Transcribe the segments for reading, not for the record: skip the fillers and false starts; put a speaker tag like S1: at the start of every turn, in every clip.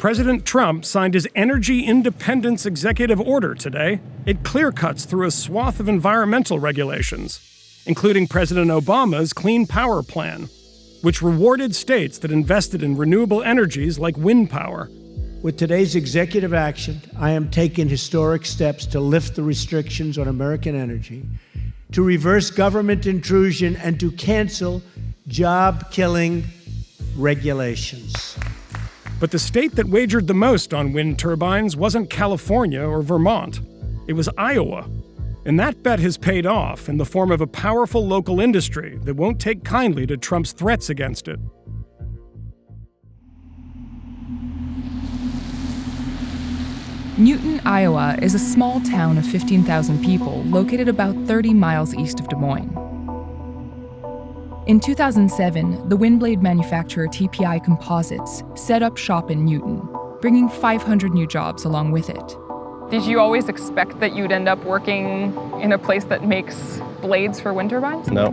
S1: President Trump signed his Energy Independence Executive Order today. It clearcuts through a swath of environmental regulations, including President Obama's Clean Power Plan, which rewarded states that invested in renewable energies like wind power.
S2: With today's executive action, I am taking historic steps to lift the restrictions on American energy, to reverse government intrusion, and to cancel job-killing regulations.
S1: But the state that wagered the most on wind turbines wasn't California or Vermont. It was Iowa. And that bet has paid off in the form of a powerful local industry that won't take kindly to Trump's threats against it.
S3: Newton, Iowa is a small town of 15,000 people located about 30 miles east of Des Moines. In 2007, the wind blade manufacturer TPI Composites set up shop in Newton, bringing 500 new jobs along with it.
S4: Did you always expect that you'd end up working in a place that makes blades for wind turbines?
S5: No,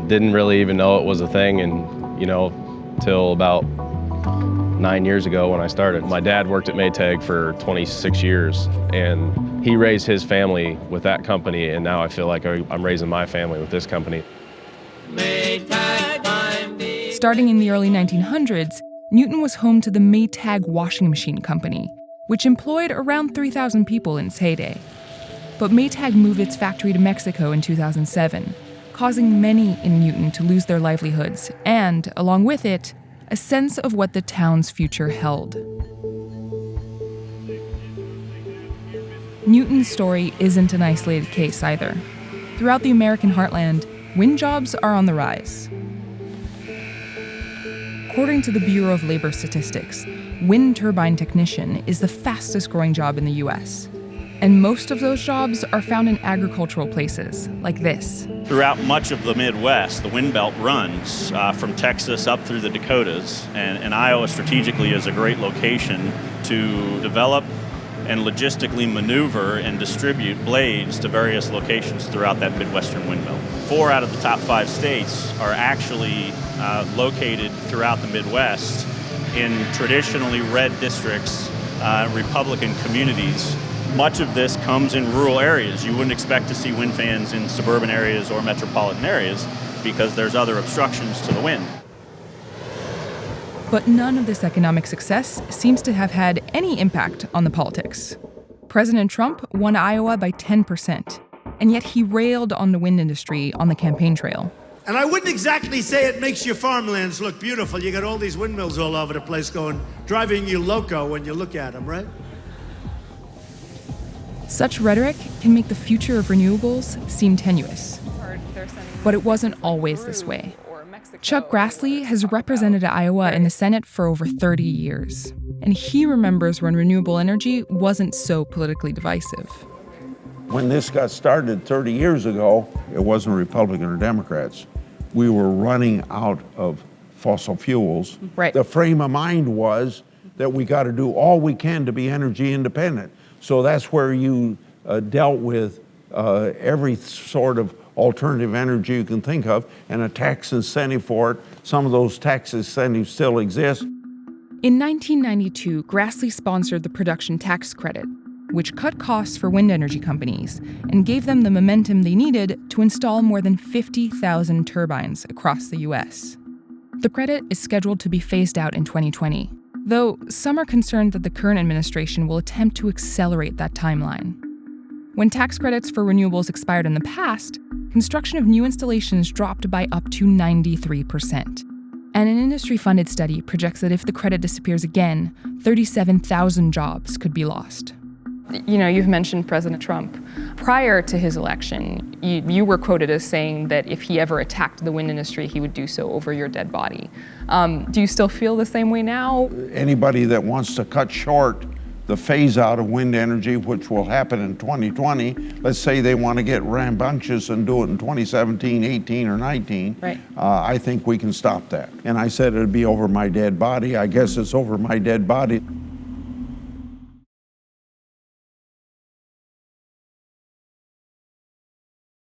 S5: didn't really even know it was a thing, and till about 9 years ago when I started. My dad worked at Maytag for 26 years, and he raised his family with that company, and now I feel like I'm raising my family with this company.
S3: Starting in the early 1900s, Newton was home to the Maytag washing machine company, which employed around 3,000 people in its heyday. But Maytag moved its factory to Mexico in 2007, causing many in Newton to lose their livelihoods and, along with it, a sense of what the town's future held. Newton's story isn't an isolated case either. Throughout the American heartland, wind jobs are on the rise. According to the Bureau of Labor Statistics, wind turbine technician is the fastest growing job in the US. And most of those jobs are found in agricultural places, like this.
S6: Throughout much of the Midwest, the wind belt runs from Texas up through the Dakotas, and Iowa strategically is a great location to develop and logistically maneuver and distribute blades to various locations throughout that Midwestern wind belt. 4 out of the top 5 states are actually located throughout the Midwest in traditionally red districts, Republican communities. Much of this comes in rural areas. You wouldn't expect to see wind fans in suburban areas or metropolitan areas because there's other obstructions to the wind.
S3: But none of this economic success seems to have had any impact on the politics. President Trump won Iowa by 10%, and yet he railed on the wind industry on the campaign trail.
S2: And I wouldn't exactly say it makes your farmlands look beautiful. You got all these windmills all over the place driving you loco when you look at them, right?
S3: Such rhetoric can make the future of renewables seem tenuous. But it wasn't always this way. Chuck Grassley has represented Iowa in the Senate for over 30 years, and he remembers when renewable energy wasn't so politically divisive.
S7: When this got started 30 years ago, it wasn't Republican or Democrats. We were running out of fossil fuels.
S3: Right.
S7: The frame of mind was that we got to do all we can to be energy independent. So that's where you dealt with every sort of alternative energy you can think of, and a tax incentive for it. Some of those tax incentives still exist.
S3: In 1992, Grassley sponsored the production tax credit, which cut costs for wind energy companies and gave them the momentum they needed to install more than 50,000 turbines across the US. The credit is scheduled to be phased out in 2020, though some are concerned that the current administration will attempt to accelerate that timeline. When tax credits for renewables expired in the past, construction of new installations dropped by up to 93%. And an industry-funded study projects that if the credit disappears again, 37,000 jobs could be lost.
S4: You've mentioned President Trump. Prior to his election, you were quoted as saying that if he ever attacked the wind industry, he would do so over your dead body. Do you still feel the same way now?
S7: Anybody that wants to cut short the phase out of wind energy, which will happen in 2020, let's say they want to get rambunctious and do it in 2017, 18, or 19,
S4: right.
S7: I think we can stop that. And I said it'd be over my dead body. I guess it's over my dead body.